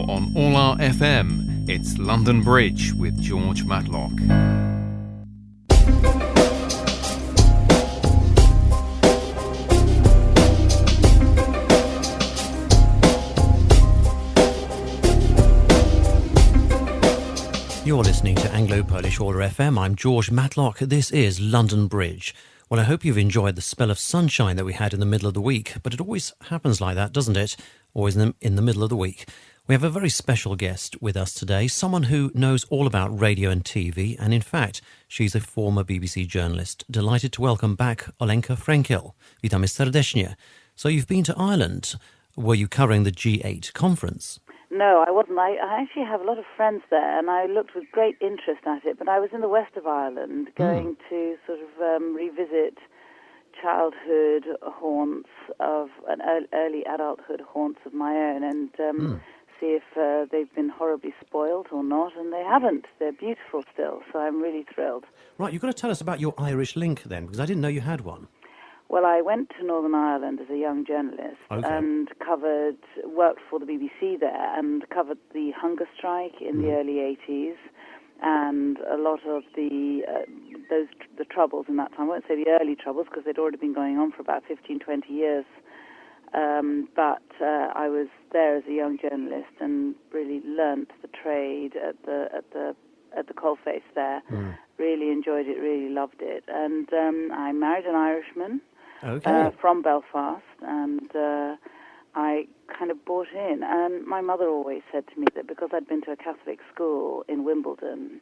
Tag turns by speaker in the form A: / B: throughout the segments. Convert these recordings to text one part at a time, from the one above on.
A: on ORLAfm, it's London Bridge with George Matlock.
B: You're listening to Anglo-Polish ORLAfm. I'm George Matlock. This is London Bridge. Well, I hope you've enjoyed the spell of sunshine that we had in the middle of the week, but it always happens like that, doesn't it? Always in the middle of the week. We have a very special guest with us today, someone who knows all about radio and TV, and in fact, she's a former BBC journalist. Delighted to welcome back Olenka Frenkiel. Witamy serdecznie. So you've been to Ireland. Were you covering the G8 conference?
C: No, I wasn't. I actually have a lot of friends there, and I looked with great interest at it. But I was in the west of Ireland, going to sort of revisit childhood haunts of an early adulthood haunts of my own, and see if they've been horribly spoiled or not. And they haven't. They're beautiful still. So I'm really thrilled.
B: Right, you've got to tell us about your Irish link then, because I didn't know you had one.
C: Well, I went to Northern Ireland as a young journalist and worked for the BBC there and covered the hunger strike in the early 80s and a lot of the troubles in that time. I won't say the early troubles because they'd already been going on for about 15, 20 years. But I was there as a young journalist and really learnt the trade at the coalface there. Really enjoyed it, really loved it. And I married an Irishman. From Belfast, and I kind of bought in. And my mother always said to me that because I'd been to a Catholic school in Wimbledon,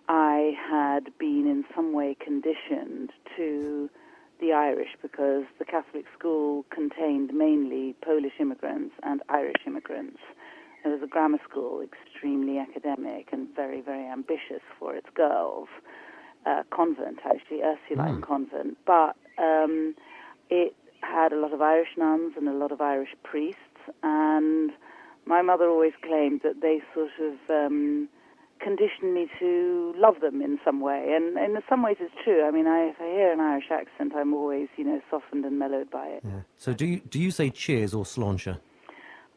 C: I had been in some way conditioned to the Irish because the Catholic school contained mainly Polish immigrants and Irish immigrants. It was a grammar school, extremely academic and very, very ambitious for its girls. Convent, actually, Ursuline convent, but it had a lot of Irish nuns and a lot of Irish priests, and my mother always claimed that they sort of conditioned me to love them in some way, and in some ways it's true. I mean, if I hear an Irish accent, I'm always, softened and mellowed by it.
B: Yeah. So do you say cheers or sláinte?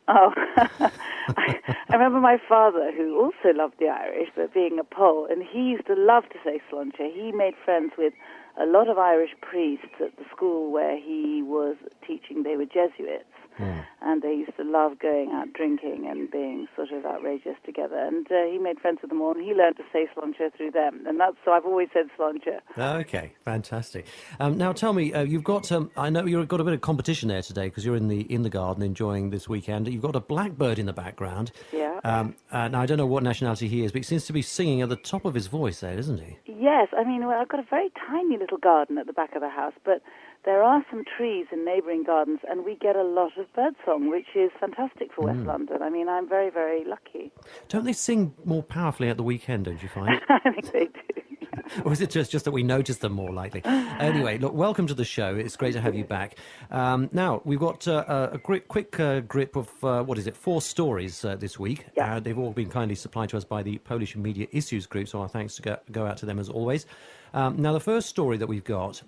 C: Oh, I remember my father, who also loved the Irish, but being a Pole, and he used to love to say sláinte. He made friends with a lot of Irish priests at the school where he was teaching. They were Jesuits, and they used to love going out drinking and being sort of outrageous together. And he made friends with them all, and he learned to say sláinte through them. And so I've always said sláinte.
B: Okay, fantastic. Now tell me, you've got I know you've got a bit of competition there today because you're in the garden enjoying this weekend. You've got a blackbird in the background.
C: Yeah.
B: Now I don't know what nationality he is, but he seems to be singing at the top of his voice there, isn't he?
C: Yes, I mean, I've got a very tiny little garden at the back of the house, but there are some trees in neighbouring gardens, and we get a lot of birdsong, which is fantastic for West London. I mean, I'm very, very lucky.
B: Don't they sing more powerfully at the weekend, don't you find?
C: I think they do.
B: Or is it just that we notice them more likely? Anyway, look, welcome to the show. It's great to have you back. Now, we've got a quick grip of, 4 stories this week.
C: Yeah.
B: They've all been kindly supplied to us by the Polish Media Issues Group, so our thanks to go out to them as always. Now, the first story that we've got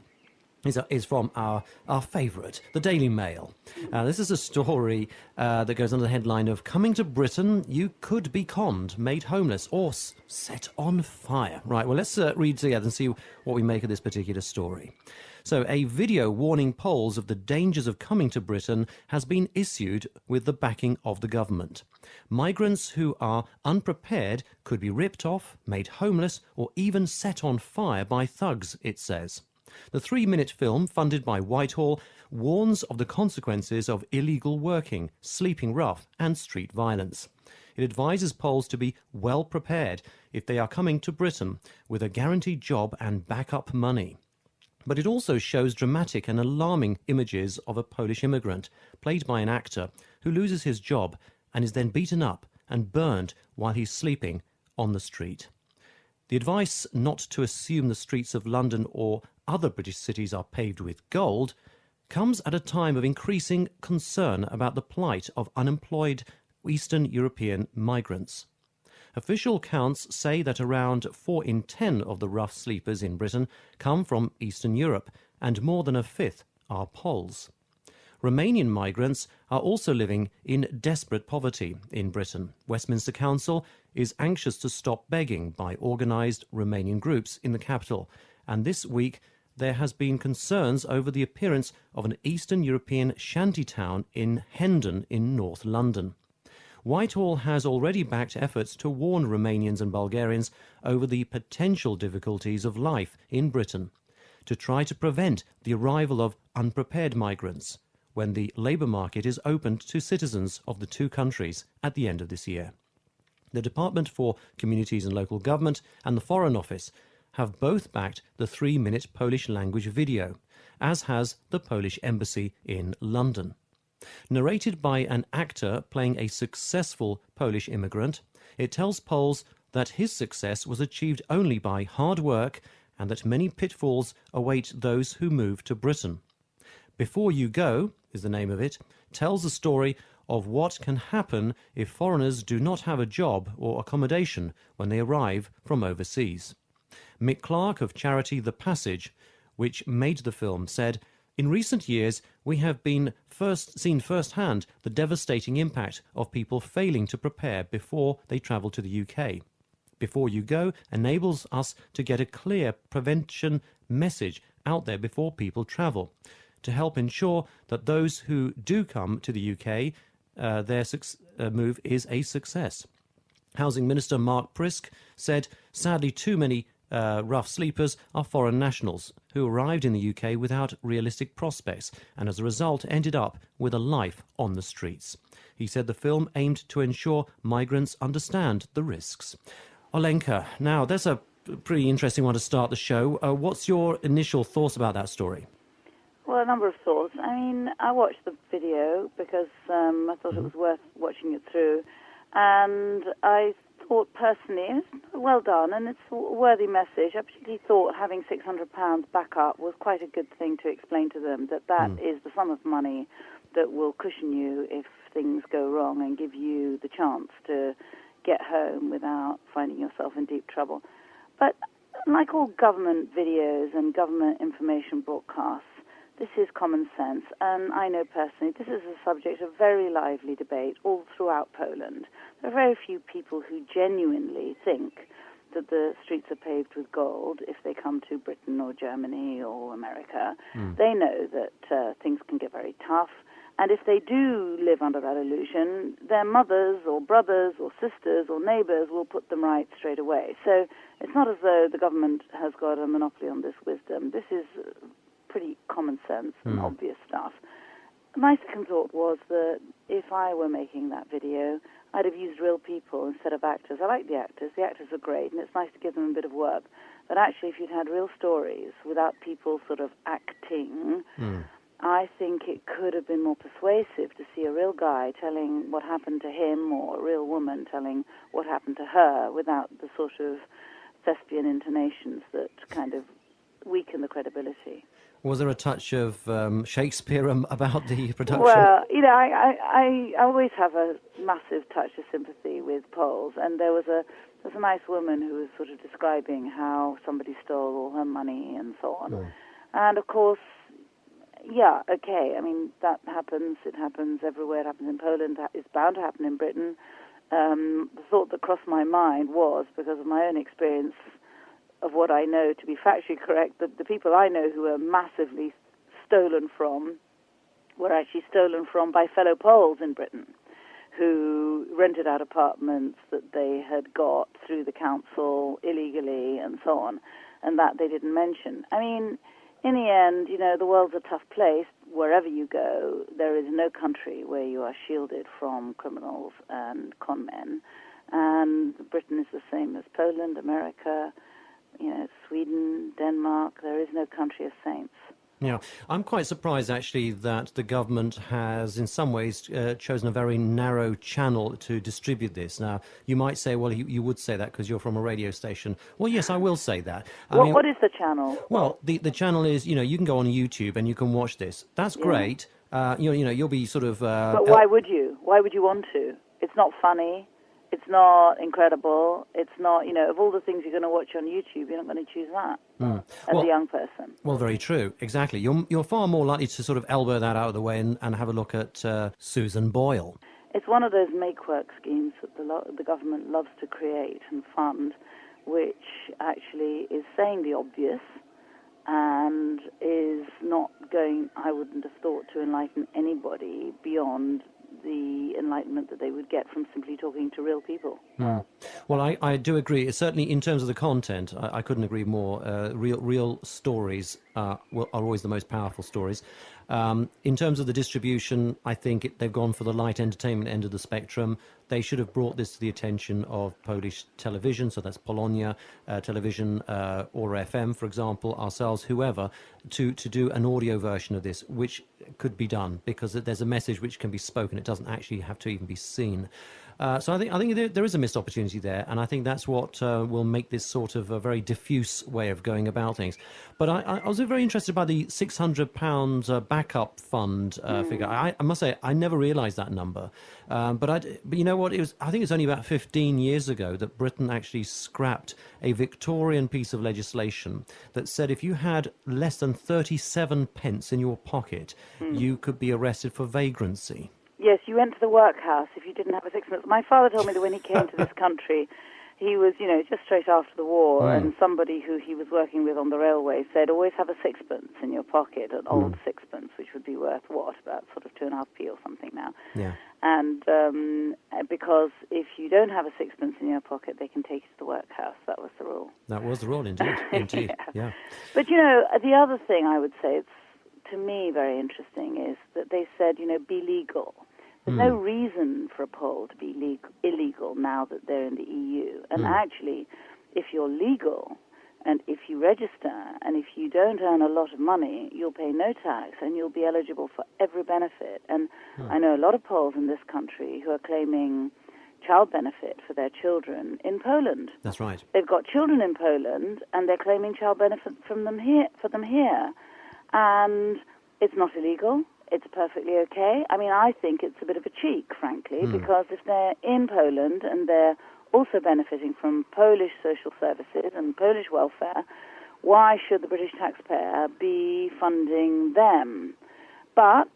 B: is from our favourite, the Daily Mail. This is a story that goes under the headline of "Coming to Britain, you could be conned, made homeless, or set on fire." Right, well, let's read together and see what we make of this particular story. So, a video warning Poles of the dangers of coming to Britain has been issued with the backing of the government. Migrants who are unprepared could be ripped off, made homeless, or even set on fire by thugs, it says. The 3-minute film, funded by Whitehall, warns of the consequences of illegal working, sleeping rough, and street violence. It advises Poles to be well prepared if they are coming to Britain with a guaranteed job and backup money. But it also shows dramatic and alarming images of a Polish immigrant, played by an actor, who loses his job and is then beaten up and burned while he's sleeping on the street. The advice not to assume the streets of London or other British cities are paved with gold comes at a time of increasing concern about the plight of unemployed Eastern European migrants. Official counts say that around 4 in 10 of the rough sleepers in Britain come from Eastern Europe, and more than a fifth are Poles. Romanian migrants are also living in desperate poverty in Britain. Westminster Council is anxious to stop begging by organised Romanian groups in the capital. And this week, there has been concerns over the appearance of an Eastern European shantytown in Hendon in North London. Whitehall has already backed efforts to warn Romanians and Bulgarians over the potential difficulties of life in Britain, to try to prevent the arrival of unprepared migrants when the labour market is opened to citizens of the two countries at the end of this year. The Department for Communities and Local Government and the Foreign Office have both backed the 3-minute Polish language video, as has the Polish Embassy in London. Narrated by an actor playing a successful Polish immigrant, it tells Poles that his success was achieved only by hard work and that many pitfalls await those who move to Britain. Before You Go is the name of it, tells the story of what can happen if foreigners do not have a job or accommodation when they arrive from overseas. Mick Clark of charity The Passage, which made the film, said, "In recent years, we have seen firsthand the devastating impact of people failing to prepare before they travel to the UK. Before You Go enables us to get a clear prevention message out there before people travel, to help ensure that those who do come to the UK, their move is a success." Housing Minister Mark Prisk said, "Sadly, too many rough sleepers are foreign nationals who arrived in the UK without realistic prospects and as a result ended up with a life on the streets." He said the film aimed to ensure migrants understand the risks. Olenka, now that's a pretty interesting one to start the show. What's your initial thoughts about that story?
C: Well, a number of thoughts. I mean, I watched the video because I thought it was worth watching it through. And I thought personally, it's well done and it's a worthy message. I particularly thought having £600 back up was quite a good thing to explain to them, that is the sum of money that will cushion you if things go wrong and give you the chance to get home without finding yourself in deep trouble. But like all government videos and government information broadcasts, this is common sense, and I know personally this is a subject of very lively debate all throughout Poland. There are very few people who genuinely think that the streets are paved with gold if they come to Britain or Germany or America. They know that things can get very tough, and if they do live under that illusion, their mothers or brothers or sisters or neighbours will put them right straight away. So it's not as though the government has got a monopoly on this wisdom. This is pretty common sense and obvious stuff. My second thought was that if I were making that video, I'd have used real people instead of actors. I like the actors are great, and it's nice to give them a bit of work. But actually, if you'd had real stories without people sort of acting, I think it could have been more persuasive to see a real guy telling what happened to him or a real woman telling what happened to her without the sort of thespian intonations that kind of weaken the credibility.
B: Was there a touch of Shakespeare about the production?
C: Well, you know, I always have a massive touch of sympathy with Poles, and there was a nice woman who was sort of describing how somebody stole all her money and so on. And of course, yeah, okay, I mean, that happens. It happens everywhere. It happens in Poland. It's bound to happen in Britain. The thought that crossed my mind was, because of my own experience of what I know to be factually correct, that the people I know who were massively stolen from were actually stolen from by fellow Poles in Britain who rented out apartments that they had got through the council illegally and so on, and that they didn't mention. I mean, in the end, you know, the world's a tough place. Wherever you go, there is no country where you are shielded from criminals and con men, and Britain is the same as Poland, America, you know, Sweden, Denmark. There is no country of saints.
B: Yeah, I'm quite surprised actually that the government has in some ways chosen a very narrow channel to distribute this. Now, you might say, well, you would say that because you're from a radio station. Well, yes, I will say that.
C: What is the channel?
B: Well, the channel is, you know, you can go on YouTube and you can watch this. That's great. You know, you'll be sort of...
C: but why would you? Why would you want to? It's not funny. It's not incredible. It's not, of all the things you're going to watch on YouTube, you're not going to choose that as a young person.
B: Well, very true. Exactly. You're far more likely to sort of elbow that out of the way and have a look at Susan Boyle.
C: It's one of those make-work schemes that the government loves to create and fund, which actually is saying the obvious and is not going, I wouldn't have thought, to enlighten anybody beyond the enlightenment that they would get from simply talking to real people.
B: Well, I do agree. Certainly in terms of the content, I couldn't agree more. Real stories are always the most powerful stories. In terms of the distribution, I think they've gone for the light entertainment end of the spectrum. They should have brought this to the attention of Polish television, so that's Polonia television, ORLAfm, for example, ourselves, whoever, to do an audio version of this, which could be done, because there's a message which can be spoken. It doesn't actually have to even be seen. So I think there is a missed opportunity there, and I think that's what will make this sort of a very diffuse way of going about things. But I was very interested by the £600 backup fund figure. I must say I never realised that number, but you know what? I think it's only about 15 years ago that Britain actually scrapped a Victorian piece of legislation that said if you had less than 37 pence in your pocket, you could be arrested for vagrancy.
C: Yes, you went to the workhouse if you didn't have a sixpence. My father told me that when he came to this country, he was, just straight after the war, and somebody who he was working with on the railway said, always have a sixpence in your pocket, an old sixpence, which would be worth, about sort of 2.5p or something now.
B: Yeah.
C: And because if you don't have a sixpence in your pocket, they can take you to the workhouse. That was the rule.
B: That was the rule, indeed. Indeed, yeah.
C: But, the other thing I would say, it's, to me, very interesting, is that they said, be legal. There's no reason for a poll to be illegal now that they're in the EU. And actually, if you're legal and if you register and if you don't earn a lot of money, you'll pay no tax and you'll be eligible for every benefit. And I know a lot of Poles in this country who are claiming child benefit for their children in Poland.
B: That's right.
C: They've got children in Poland and they're claiming child benefit for them here. And it's not illegal. It's perfectly okay. I mean, I think it's a bit of a cheek, frankly, because if they're in Poland and they're also benefiting from Polish social services and Polish welfare, why should the British taxpayer be funding them? But,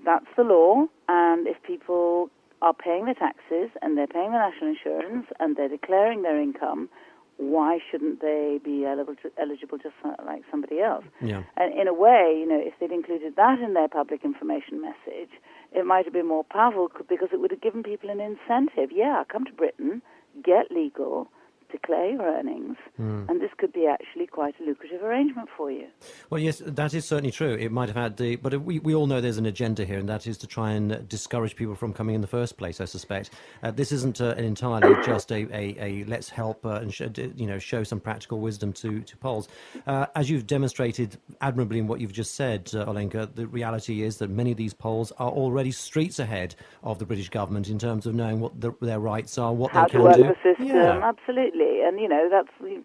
C: that's the law, and if people are paying their taxes and they're paying their national insurance and they're declaring their income, why shouldn't they be eligible just like somebody else?
B: Yeah.
C: And in a way, if they'd included that in their public information message, it might have been more powerful because it would have given people an incentive. Yeah, come to Britain, get legal, declare your earnings, and this could be actually quite a lucrative arrangement for you.
B: Well, yes, that is certainly true. It might have had but we all know there's an agenda here, and that is to try and discourage people from coming in the first place, I suspect. This isn't entirely just a let's help and show some practical wisdom to Poles. As you've demonstrated admirably in what you've just said, Olenka, the reality is that many of these Poles are already streets ahead of the British government in terms of knowing what their rights are, what they can do.
C: How to work the system,
B: yeah.
C: Absolutely. And,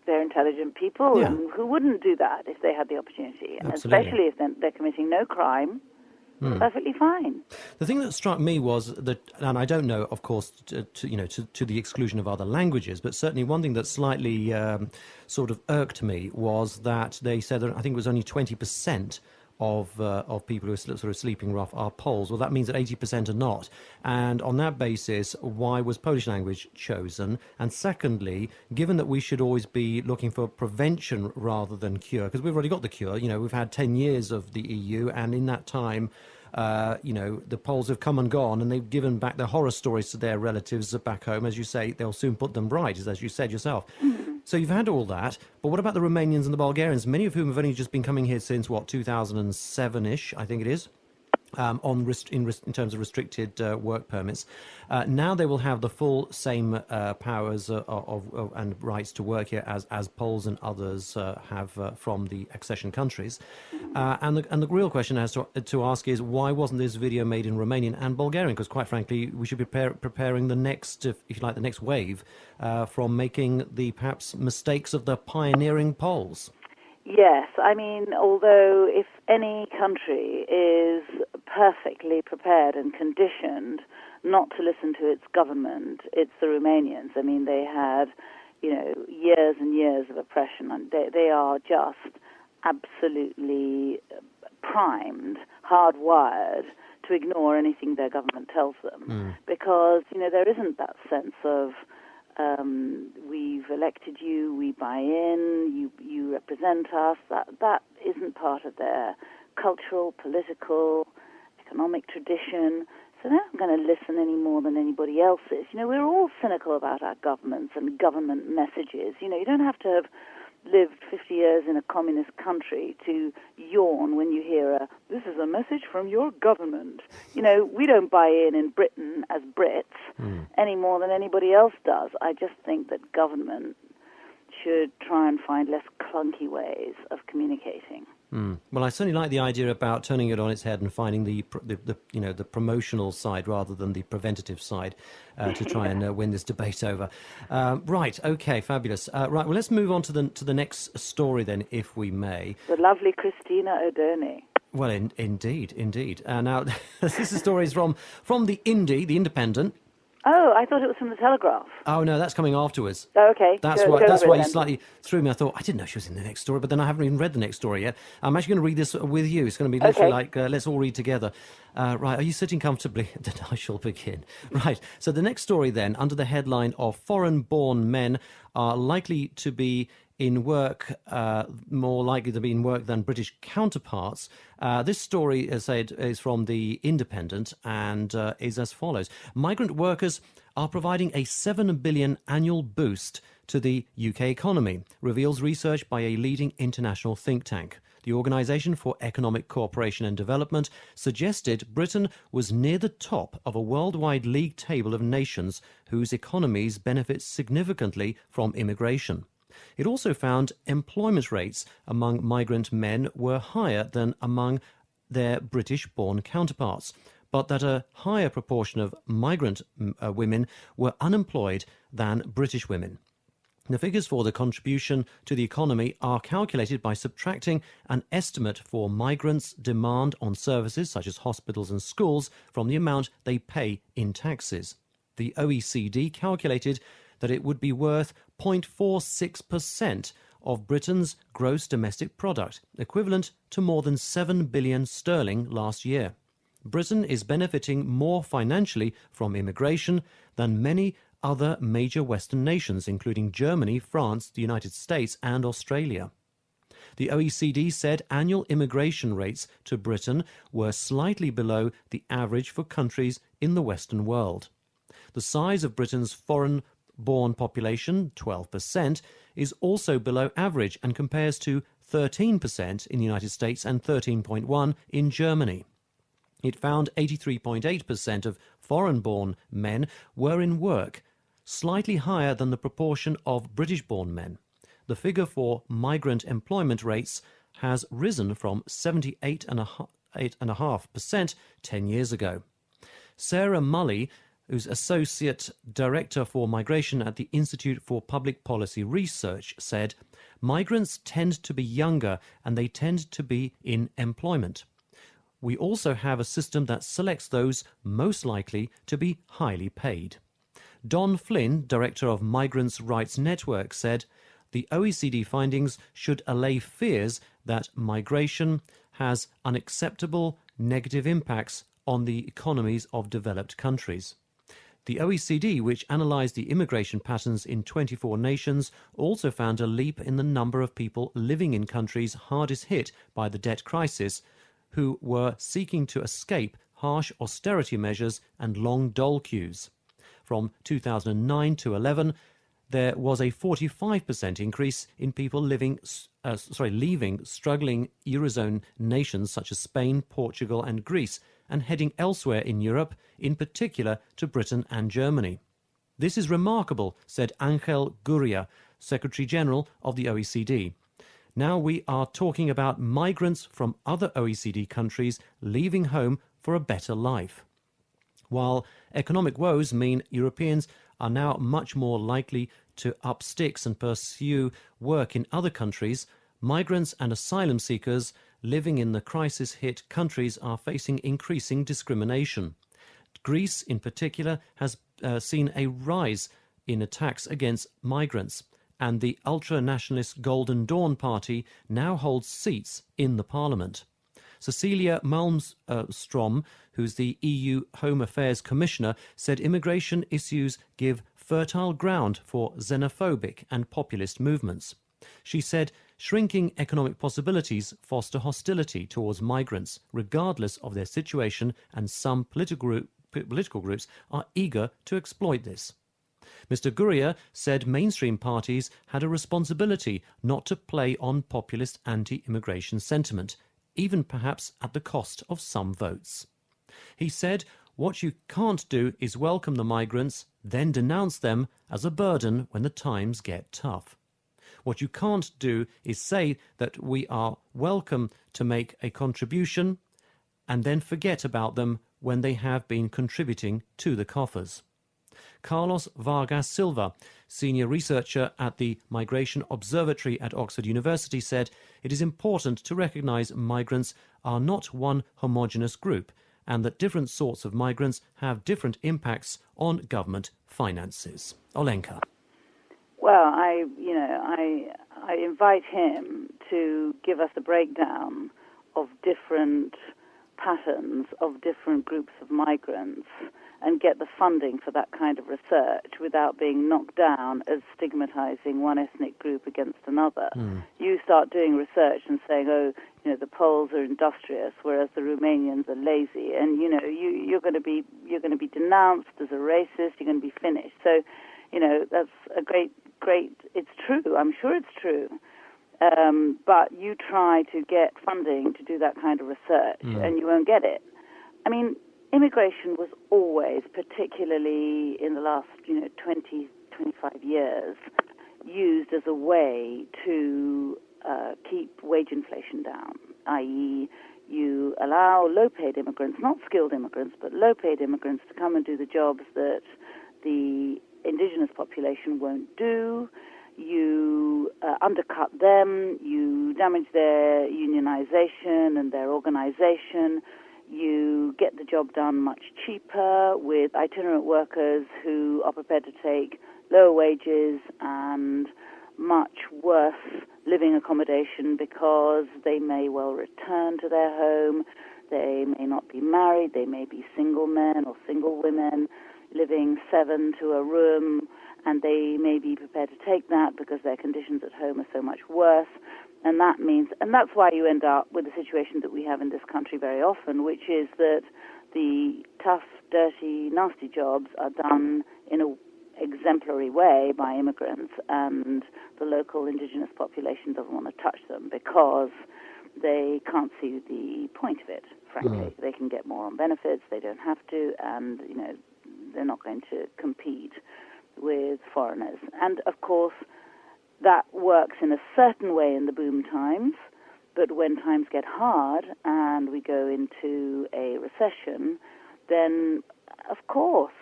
C: they're intelligent people, and who wouldn't do that if they had the opportunity? And especially if they're committing no crime, perfectly fine.
B: The thing that struck me was that, and I don't know, of course, to the exclusion of other languages, but certainly one thing that slightly sort of irked me was that they said that I think it was only 20% of people who are sort of sleeping rough are Poles. Well, that means that 80% are not. And on that basis, why was Polish language chosen? And secondly, given that we should always be looking for prevention rather than cure, because we've already got the cure, we've had 10 years of the EU, and in that time, the Poles have come and gone, and they've given back their horror stories to their relatives back home. As you say, they'll soon put them right, as you said yourself. So you've had all that, but what about the Romanians and the Bulgarians, many of whom have only just been coming here since, 2007-ish, I think it is, in terms of restricted work permits. Now they will have the full same powers and rights to work here as Poles and others have from the accession countries. And the real question to ask is, why wasn't this video made in Romanian and Bulgarian? Because quite frankly, we should be preparing the next, if you like, the next wave from making the perhaps mistakes of the pioneering Poles.
C: Yes, I mean, although if any country is perfectly prepared and conditioned not to listen to its government. It's the Romanians. I mean, they had, years and years of oppression, and they are just absolutely primed, hardwired to ignore anything their government tells them, because there isn't that sense of we've elected you, we buy in, you represent us. That isn't part of their cultural, political, economic tradition. So they're not going to listen any more than anybody else is. We're all cynical about our governments and government messages. You don't have to have lived 50 years in a communist country to yawn when you hear this is a message from your government. We don't buy in Britain as Brits any more than anybody else does. I just think that government should try and find less clunky ways of communicating.
B: Well, I certainly like the idea about turning it on its head and finding the promotional side rather than the preventative side to try and win this debate over. Right, okay, fabulous. Right, well, let's move on to the next story then, if we may.
C: The lovely Christina O'Doney.
B: Well, indeed. Now, this story is from the the Independent.
C: Oh, I thought it was from the Telegraph.
B: Oh, no, that's coming afterwards.
C: Oh, okay.
B: That's why you slightly threw me. I thought, I didn't know she was in the next story, but then I haven't even read the next story yet. I'm actually going to read this with you. It's going to be literally like, let's all read together. Right, are you sitting comfortably? Then I shall begin. Right, so the next story then, under the headline of Foreign-Born Men Are Likely to Be in Work, more likely to be in work than British counterparts. This story, as said, is from The Independent and is as follows. Migrant workers are providing a $7 billion annual boost to the UK economy, reveals research by a leading international think tank. The Organisation for Economic Cooperation and Development suggested Britain was near the top of a worldwide league table of nations whose economies benefit significantly from immigration. It also found employment rates among migrant men were higher than among their British-born counterparts, but that a higher proportion of migrant women were unemployed than British women. The figures for the contribution to the economy are calculated by subtracting an estimate for migrants' demand on services such as hospitals and schools from the amount they pay in taxes. The OECD calculated that it would be worth 0.46% of Britain's gross domestic product, equivalent to more than 7 billion sterling last year. Britain is benefiting more financially from immigration than many other major Western nations, including Germany, France, the United States and Australia. The OECD said annual immigration rates to Britain were slightly below the average for countries in the Western world. The size of Britain's foreign-born population, 12%, is also below average and compares to 13% in the United States and 13.1% in Germany. It found 83.8% of foreign-born men were in work, slightly higher than the proportion of British-born men. The figure for migrant employment rates has risen from 78.5% 10 years ago. Sarah Mully, who's Associate Director for Migration at the Institute for Public Policy Research, said, "Migrants tend to be younger and they tend to be in employment. We also have a system that selects those most likely to be highly paid." Don Flynn, Director of Migrants' Rights Network, said, "The OECD findings should allay fears that migration has unacceptable negative impacts on the economies of developed countries." The OECD, which analysed the immigration patterns in 24 nations, also found a leap in the number of people living in countries hardest hit by the debt crisis, who were seeking to escape harsh austerity measures and long dole queues. From 2009 to 11, there was a 45% increase in people leaving struggling Eurozone nations such as Spain, Portugal and Greece, and heading elsewhere in Europe, in particular to Britain and Germany. "This is remarkable," said Angel Gurria, Secretary-General of the OECD. "Now we are talking about migrants from other OECD countries leaving home for a better life." While economic woes mean Europeans are now much more likely to up sticks and pursue work in other countries, migrants and asylum seekers living in the crisis-hit countries are facing increasing discrimination. Greece, in particular, has seen a rise in attacks against migrants, and the ultra-nationalist Golden Dawn Party now holds seats in the parliament. Cecilia Malmström, who's the EU Home Affairs Commissioner, said immigration issues give fertile ground for xenophobic and populist movements. She said shrinking economic possibilities foster hostility towards migrants, regardless of their situation, and some political groups are eager to exploit this. Mr. Gurria said mainstream parties had a responsibility not to play on populist anti-immigration sentiment, even perhaps at the cost of some votes. He said, what you can't do is welcome the migrants, then denounce them as a burden when the times get tough. What you can't do is say that we are welcome to make a contribution and then forget about them when they have been contributing to the coffers. Carlos Vargas Silva, senior researcher at the Migration Observatory at Oxford University, said it is important to recognise migrants are not one homogenous group and that different sorts of migrants have different impacts on government finances. Olenka.
C: Well, I invite him to give us a breakdown of different patterns of different groups of migrants and get the funding for that kind of research without being knocked down as stigmatizing one ethnic group against another. You start doing research and saying, the Poles are industrious, whereas the Romanians are lazy, and you're going to be denounced as a racist. You're going to be finished. So, that's a great. It's true. I'm sure it's true. But you try to get funding to do that kind of research, and you won't get it. I mean, immigration was always, particularly in the last 20, 25 years, used as a way to keep wage inflation down, i.e., you allow low-paid immigrants, not skilled immigrants, but low-paid immigrants to come and do the jobs that the indigenous population won't do. You undercut them, you damage their unionization and their organization, you get the job done much cheaper with itinerant workers who are prepared to take lower wages and much worse living accommodation because they may well return to their home, they may not be married, they may be single men or single women living 7 to a room, and they may be prepared to take that because their conditions at home are so much worse. And that means, and that's why you end up with the situation that we have in this country very often, which is that the tough, dirty, nasty jobs are done in an exemplary way by immigrants, and the local indigenous population doesn't want to touch them because they can't see the point of it, frankly. They can get more on benefits, they don't have to, and, they're not going to compete with foreigners. And, of course, that works in a certain way in the boom times, but when times get hard and we go into a recession, then, of course,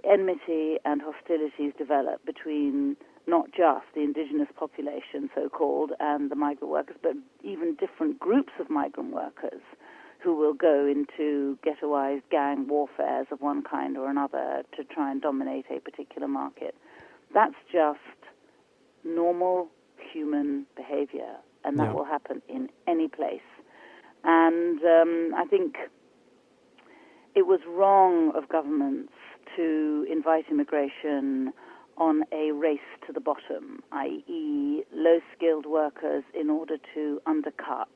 C: enmity and hostilities develop between not just the indigenous population, so-called, and the migrant workers, but even different groups of migrant workers who will go into ghettoized gang warfares of one kind or another to try and dominate a particular market. That's just normal human behavior, and that will happen in any place. And I think it was wrong of governments to invite immigration on a race to the bottom, i.e. low-skilled workers in order to undercut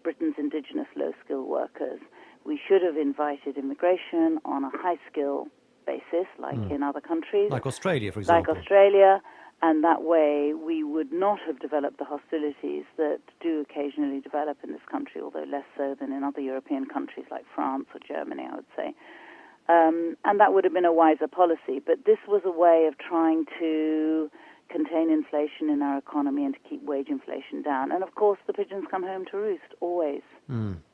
C: Britain's indigenous low-skilled workers. We should have invited immigration on a high-skill basis, like in other countries.
B: Like Australia, for example.
C: Like Australia, and that way we would not have developed the hostilities that do occasionally develop in this country, although less so than in other European countries like France or Germany, I would say. And that would have been a wiser policy. But this was a way of trying to contain inflation in our economy and to keep wage inflation down. And, of course, the pigeons come home to roost, always.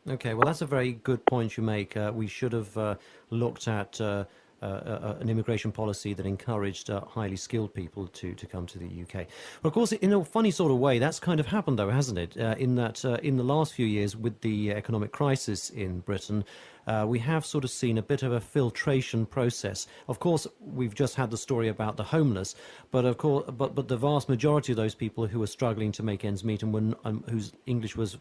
B: Okay, well, that's a very good point you make. We should have looked at an immigration policy that encouraged highly skilled people to come to the UK. But of course, in a funny sort of way, that's kind of happened, though, hasn't it? In that, in the last few years, with the economic crisis in Britain, we have sort of seen a bit of a filtration process. Of course, we've just had the story about the homeless, but of course, but the vast majority of those people who were struggling to make ends meet and whose English was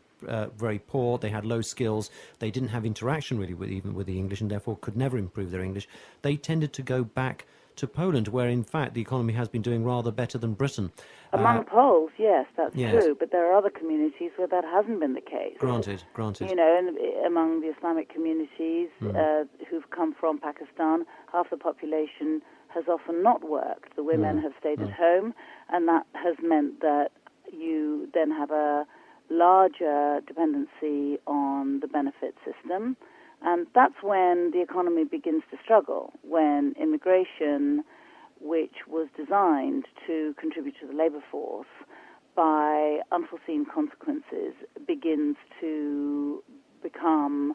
B: very poor, they had low skills, they didn't have interaction really even with the English, and therefore could never improve their English. They tended to go back to Poland, where in fact the economy has been doing rather better than Britain.
C: Among Poles, yes, that's true, but there are other communities where that hasn't been the case.
B: Granted.
C: You know, and among the Islamic communities who've come from Pakistan, half the population has often not worked. The women have stayed at home, and that has meant that you then have a larger dependency on the benefit system. And that's when the economy begins to struggle, when immigration, which was designed to contribute to the labor force, by unforeseen consequences, begins to become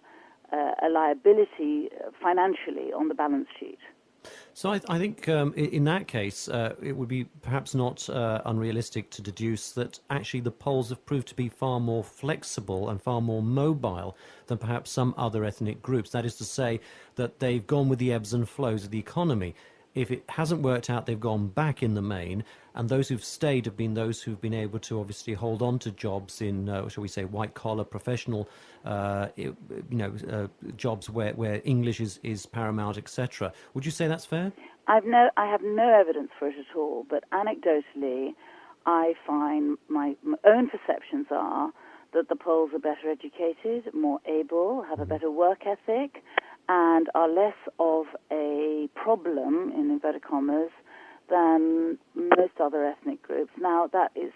C: a liability financially on the balance sheet.
B: So I think in that case, it would be perhaps not unrealistic to deduce that actually the Poles have proved to be far more flexible and far more mobile than perhaps some other ethnic groups. That is to say that they've gone with the ebbs and flows of the economy. If it hasn't worked out, they've gone back in the main, and those who've stayed have been those who've been able to obviously hold on to jobs in, shall we say, white-collar, professional, jobs where English is paramount, etc. Would you say that's fair?
C: I have no evidence for it at all, but anecdotally, I find my own perceptions are that the Poles are better educated, more able, have a better work ethic, and are less of a problem, in inverted commas, than most other ethnic groups. Now,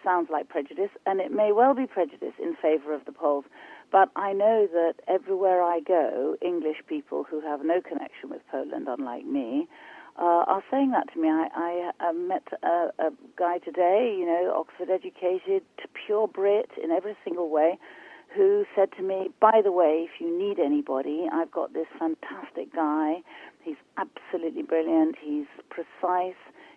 C: sounds like prejudice, and it may well be prejudice in favor of the Poles, but I know that everywhere I go, English people who have no connection with Poland, unlike me, are saying that to me. I met a guy today, you know, Oxford educated, pure Brit in every single way, who said to me, by the way, if you need anybody, I've got this fantastic guy. He's absolutely brilliant. He's precise.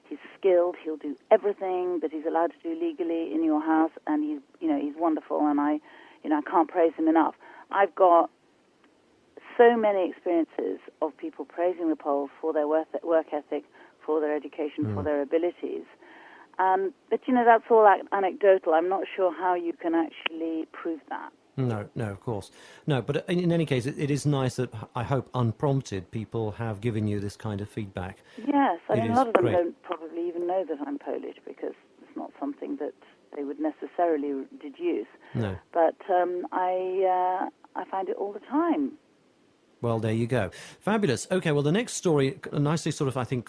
C: He's skilled. He'll do everything that he's allowed to do legally in your house, and he's wonderful, and I can't praise him enough. I've got so many experiences of people praising the Poles for their work ethic, for their education, for their abilities. But, that's all anecdotal. I'm not sure how you can actually prove that.
B: No, of course. No, but in any case, it is nice that, I hope, unprompted, people have given you this kind of feedback.
C: Yes, I mean, a lot of them don't probably even know that I'm Polish, because it's not something that they would necessarily deduce.
B: No.
C: But I find it all the time.
B: Well, there you go. Fabulous. Okay, well, the next story nicely segues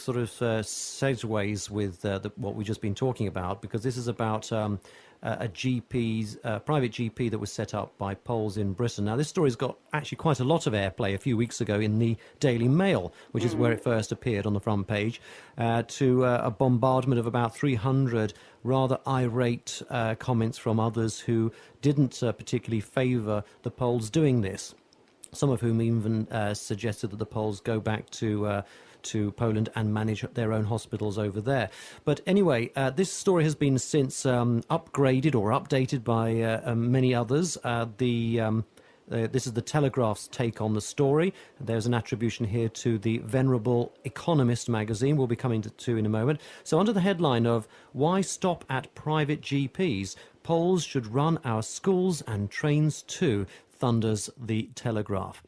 B: with what we've just been talking about, because this is about a private GP that was set up by Poles in Britain. Now, this story's got actually quite a lot of airplay a few weeks ago in the Daily Mail, which is where it first appeared on the front page, to a bombardment of about 300 rather irate comments from others who didn't particularly favour the Poles doing this. Some of whom even suggested that the Poles go back to Poland and manage their own hospitals over there. But anyway, this story has been since upgraded or updated by many others. This is the Telegraph's take on the story. There's an attribution here to the venerable Economist magazine we'll be coming to in a moment. So under the headline of "Why Stop at Private GPs? Poles Should Run Our Schools and Trains Too," thunders the Telegraph.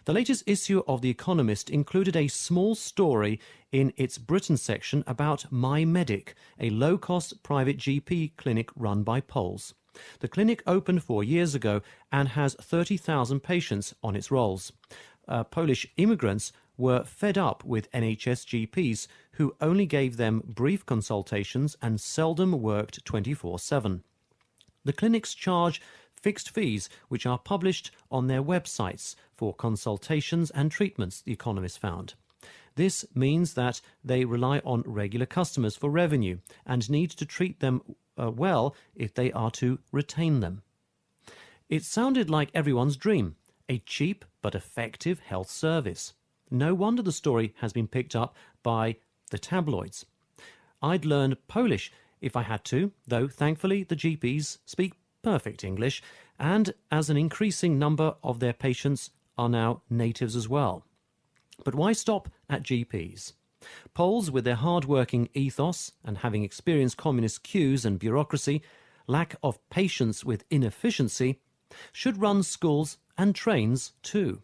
B: The latest issue of The Economist included a small story in its Britain section about My Medic, a low-cost private GP clinic run by Poles. The clinic opened 4 years ago and has 30,000 patients on its rolls. Polish immigrants were fed up with NHS GPs who only gave them brief consultations and seldom worked 24/7. The clinics charge fixed fees which are published on their websites for consultations and treatments, The Economist found. This means that they rely on regular customers for revenue and need to treat them well if they are to retain them. It sounded like everyone's dream, a cheap but effective health service. No wonder the story has been picked up by the tabloids. I'd learn Polish if I had to, though thankfully the GPs speak perfect English, and as an increasing number of their patients are now natives as well. But why stop at GPs? Poles, with their hard-working ethos and having experienced communist queues and bureaucracy, lack of patience with inefficiency, should run schools and trains too.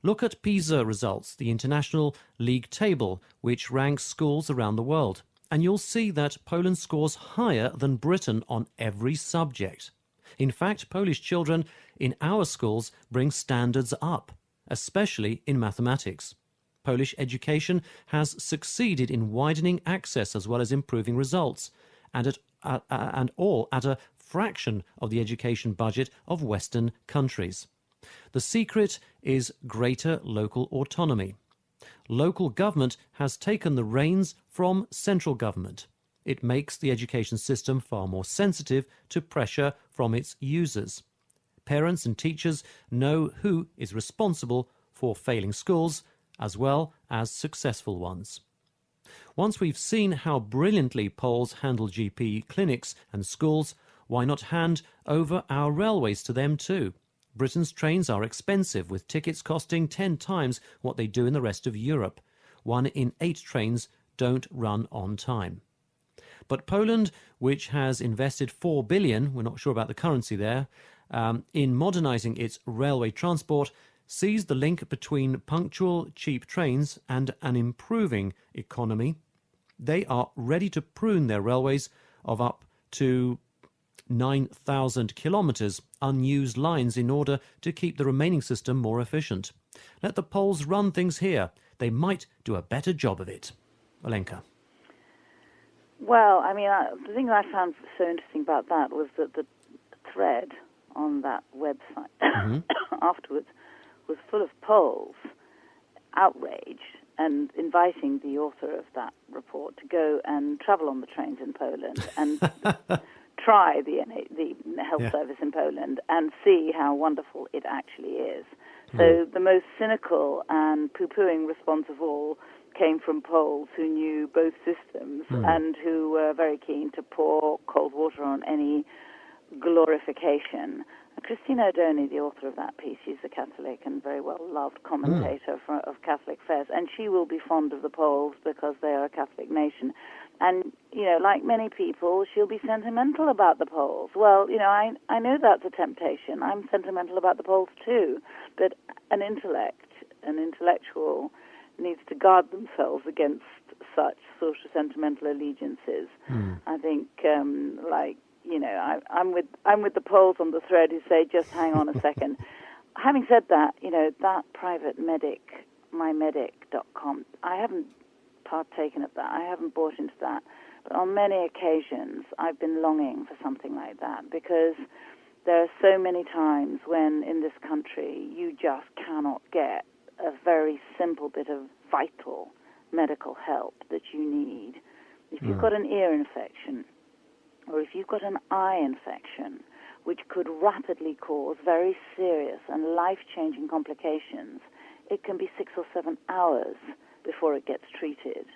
B: Look at PISA results, the international league table, which ranks schools around the world, and you'll see that Poland scores higher than Britain on every subject. In fact, Polish children in our schools bring standards up, especially in mathematics. Polish education has succeeded in widening access as well as improving results, and all at a fraction of the education budget of Western countries. The secret is greater local autonomy. Local government has taken the reins from central government. It makes the education system far more sensitive to pressure from its users. Parents and teachers know who is responsible for failing schools as well as successful ones. Once we've seen how brilliantly Poles handle GP clinics and schools, why not hand over our railways to them too? Britain's trains are expensive, with tickets costing 10 times what they do in the rest of Europe. 1 in 8 trains don't run on time. But Poland, which has invested 4 billion, we're not sure about the currency there, in modernising its railway transport, sees the link between punctual, cheap trains and an improving economy. They are ready to prune their railways of up to 9,000 kilometres unused lines in order to keep the remaining system more efficient. Let the Poles run things here. They might do a better job of it. Olenka.
C: Well, I mean, the thing I found so interesting about that was that the thread on that website afterwards was full of Poles outraged and inviting the author of that report to go and travel on the trains in Poland and try the health service in Poland and see how wonderful it actually is. So the most cynical and poo-pooing response of all came from Poles who knew both systems and who were very keen to pour cold water on any glorification. Christina O'Doney, the author of that piece, she's a Catholic and very well-loved commentator of Catholic affairs, and she will be fond of the Poles because they are a Catholic nation. And, you know, like many people, she'll be sentimental about the Poles. Well, you know, I know that's a temptation. I'm sentimental about the Poles too, but an intellectual needs to guard themselves against such sort of sentimental allegiances. I think, you know, I'm with the Poles on the thread who say, just hang on a second. Having said that, you know, that private medic, mymedic.com, I haven't partaken of that. I haven't bought into that. But on many occasions, I've been longing for something like that because there are so many times when in this country you just cannot get a very simple bit of vital medical help that you need. If you've got an ear infection, or if you've got an eye infection, which could rapidly cause very serious and life-changing complications, it can be 6 or 7 hours before it gets treated.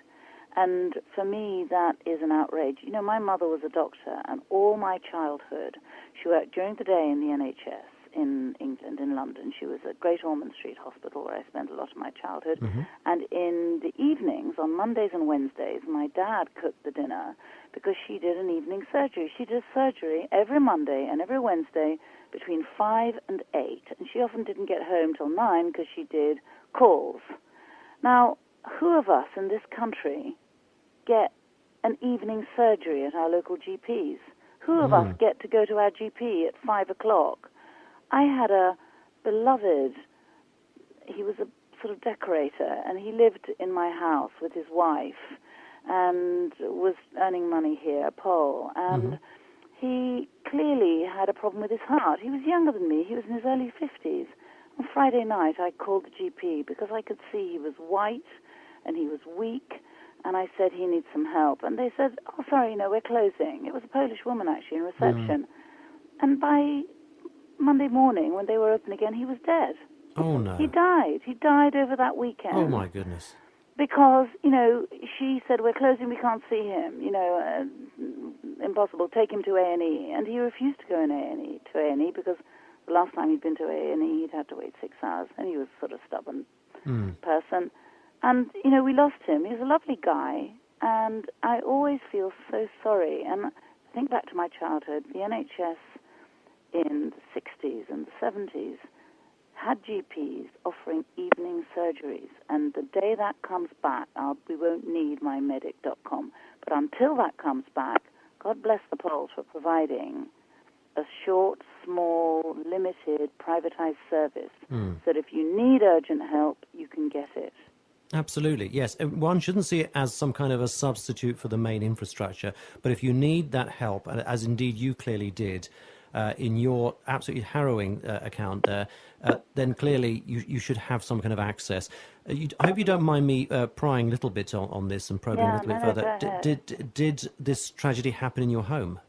C: And for me, that is an outrage. You know, my mother was a doctor, and all my childhood, she worked during the day in the NHS in England, in London. She was at Great Ormond Street Hospital, where I spent a lot of my childhood. And in the evenings, on Mondays and Wednesdays, my dad cooked the dinner because she did an evening surgery. She did surgery every Monday and every Wednesday between 5 and 8, and she often didn't get home till 9 because she did calls. Now, who of us in this country get an evening surgery at our local GPs? Who of us get to go to our GP at 5 o'clock? I had a beloved, he was a sort of decorator, and he lived in my house with his wife and was earning money here, Pole, and he clearly had a problem with his heart. He was younger than me. He was in his early 50s. On Friday night, I called the GP because I could see he was white and he was weak, and I said he needs some help. And they said, oh, sorry, no, we're closing. It was a Polish woman, actually, in reception. And by Monday morning, when they were open again, he was dead.
B: Oh, no.
C: He died. He died over that weekend.
B: Oh, my goodness.
C: Because, she said, we're closing, we can't see him, impossible, take him to A&E. And he refused to go in A&E because the last time he'd been to A&E, he'd had to wait 6 hours, and he was sort of stubborn person. And, we lost him. He was a lovely guy, and I always feel so sorry. And I think back to my childhood, the NHS in the 60s and the 70s had GPs offering evening surgeries, and the day that comes back, we won't need mymedic.com. But until that comes back, God bless the Poles for providing a short, small, limited, privatized service, so that if you need urgent help, you can get it.
B: Absolutely, yes. One shouldn't see it as some kind of a substitute for the main infrastructure, but if you need that help, as indeed you clearly did, in your absolutely harrowing account there, then clearly you should have some kind of access. I hope you don't mind me prying a little bit on this and probing a little bit further. Did this tragedy happen in your home?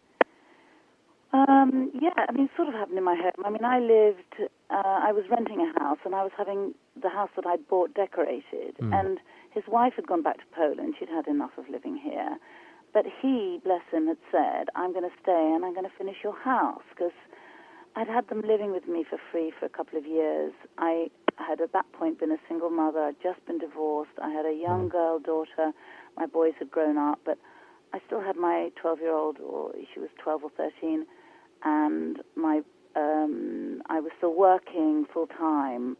C: It sort of happened in my home. I was renting a house, and I was having the house that I'd bought decorated, and his wife had gone back to Poland. She'd had enough of living here. But he, bless him, had said, I'm going to stay and I'm going to finish your house, because I'd had them living with me for free for a couple of years. I had at that point been a single mother. I'd just been divorced. I had a young girl daughter. My boys had grown up, but I still had my 12-year-old, or she was 12 or 13, and I was still working full-time.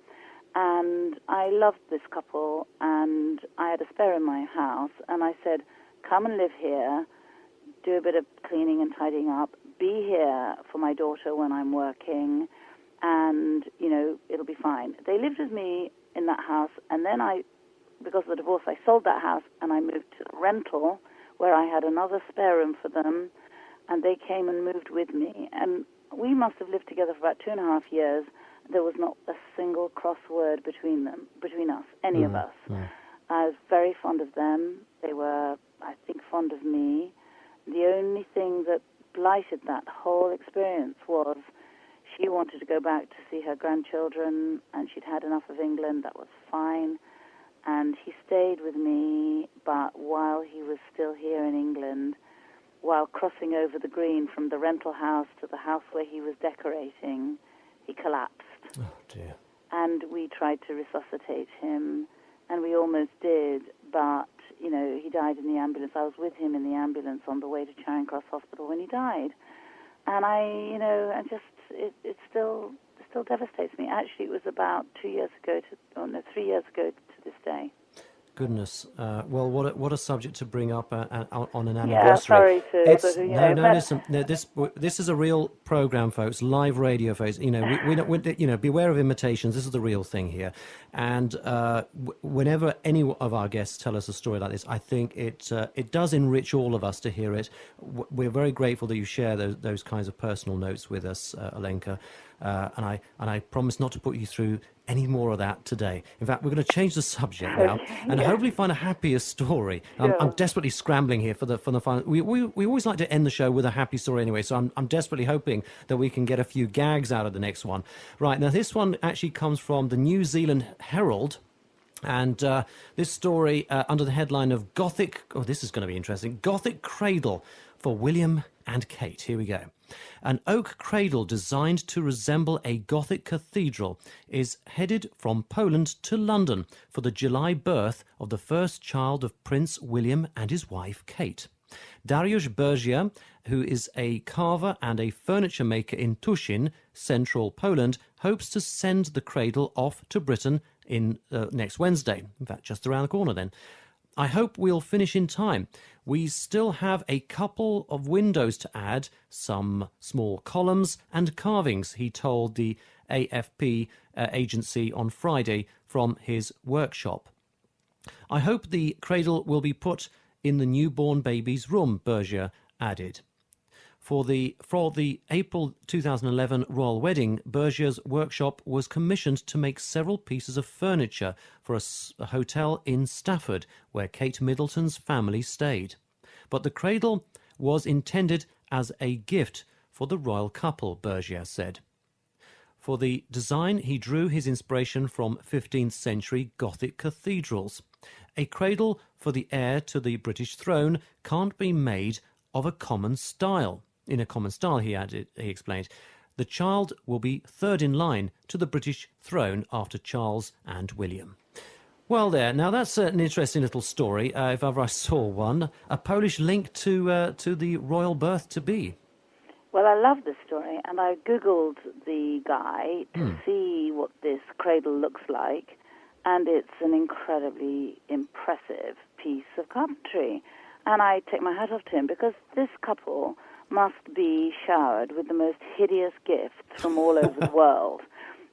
C: And I loved this couple, and I had a spare in my house, and I said, come and live here, do a bit of cleaning and tidying up, be here for my daughter when I'm working, and, it'll be fine. They lived with me in that house, and then because of the divorce, I sold that house, and I moved to a rental where I had another spare room for them, and they came and moved with me. And we must have lived together for about 2.5 years. There was not a single cross word between us, any of us. I was very fond of them. They were, I think, fond of me. The only thing that blighted that whole experience was she wanted to go back to see her grandchildren, and she'd had enough of England. That was fine. And he stayed with me, but while he was still here in England, while crossing over the green from the rental house to the house where he was decorating, he collapsed.
B: Oh, dear.
C: And we tried to resuscitate him, and we almost did, but, he died in the ambulance. I was with him in the ambulance on the way to Charing Cross Hospital when he died. And it still devastates me. Actually, it was about 3 years ago to this day.
B: Goodness. Well, what a subject to bring up on an anniversary.
C: Sorry to...
B: Listen. No, this is a real program, folks. Live radio, folks. Beware of imitations. This is the real thing here. And whenever any of our guests tell us a story like this, I think it does enrich all of us to hear it. We're very grateful that you share those kinds of personal notes with us, Olenka. And I promise not to put you through any more of that today. In fact, we're going to change the subject now and hopefully find a happier story. I'm desperately scrambling here for the final. We always like to end the show with a happy story anyway, so I'm desperately hoping that we can get a few gags out of the next one. Right, now this one actually comes from the New Zealand Herald. And this story under the headline of Gothic... Oh, this is going to be interesting. Gothic Cradle for William and Kate. Here we go. An oak cradle designed to resemble a Gothic cathedral is headed from Poland to London for the July birth of the first child of Prince William and his wife Kate. Dariusz Bergia, who is a carver and a furniture maker in Tuszyn, central Poland, hopes to send the cradle off to Britain in next Wednesday. In fact, just around the corner then. I hope we'll finish in time. We still have a couple of windows to add, some small columns and carvings, he told the AFP agency on Friday from his workshop. I hope the cradle will be put in the newborn baby's room, Berger added. For the April 2011 royal wedding, Berger's workshop was commissioned to make several pieces of furniture for a hotel in Stafford, where Kate Middleton's family stayed. But the cradle was intended as a gift for the royal couple, Berger said. For the design, he drew his inspiration from 15th century Gothic cathedrals. A cradle for the heir to the British throne can't be made of a common style. In a common style, he explained, the child will be third in line to the British throne after Charles and William. Well, there. Now, that's an interesting little story, if ever I saw one. A Polish link to the royal birth-to-be.
C: Well, I love this story, and I Googled the guy to see what this cradle looks like, and it's an incredibly impressive piece of carpentry. And I take my hat off to him, because this couple must be showered with the most hideous gifts from all over the world.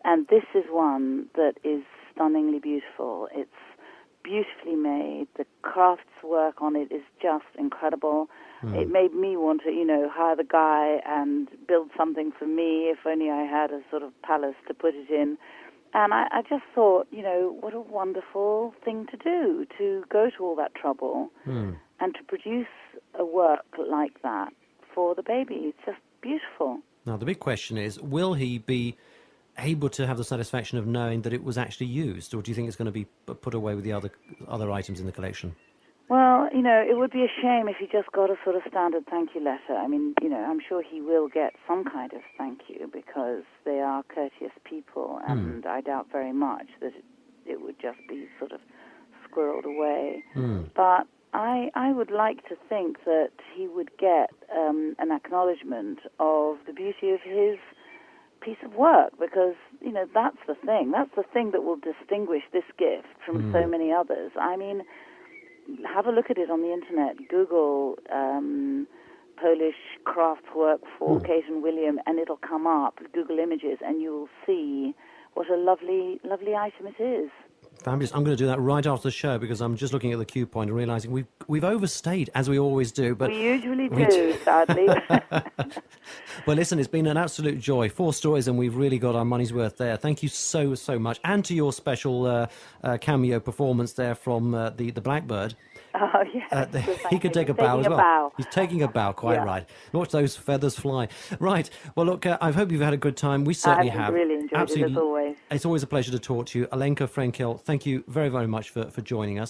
C: And this is one that is stunningly beautiful. It's beautifully made. The crafts work on it is just incredible. It made me want to, hire the guy and build something for me, if only I had a sort of palace to put it in. And I just thought, what a wonderful thing to do, to go to all that trouble and to produce a work like that for the baby. It's just beautiful.
B: Now, the big question is, will he be able to have the satisfaction of knowing that it was actually used, or do you think it's going to be put away with the other items in the collection?
C: Well, it would be a shame if he just got a sort of standard thank you letter. I mean, I'm sure he will get some kind of thank you, because they are courteous people, and I doubt very much that it would just be sort of squirreled away. But I would like to think that he would get an acknowledgement of the beauty of his piece of work, because, that's the thing. That's the thing that will distinguish this gift from so many others. I mean, have a look at it on the internet. Google Polish craft work for Kate and William, and it'll come up. Google Images, and you'll see what a lovely, lovely item it is.
B: Fabulous. I'm going to do that right after the show, because I'm just looking at the cue point and realising we've overstayed, as we always do. But
C: we usually do, sadly.
B: Well, listen, it's been an absolute joy. 4 stories, and we've really got our money's worth there. Thank you so much. And to your special cameo performance there from the Blackbird.
C: Oh, yes.
B: He could take a bow as well. He's taking a bow, quite right. Watch those feathers fly. Right. Well, look, I hope you've had a good time. We certainly have.
C: I've really enjoyed it, as always.
B: It's always a pleasure to talk to you. Olenka Frenkiel, thank you very, very much for joining us.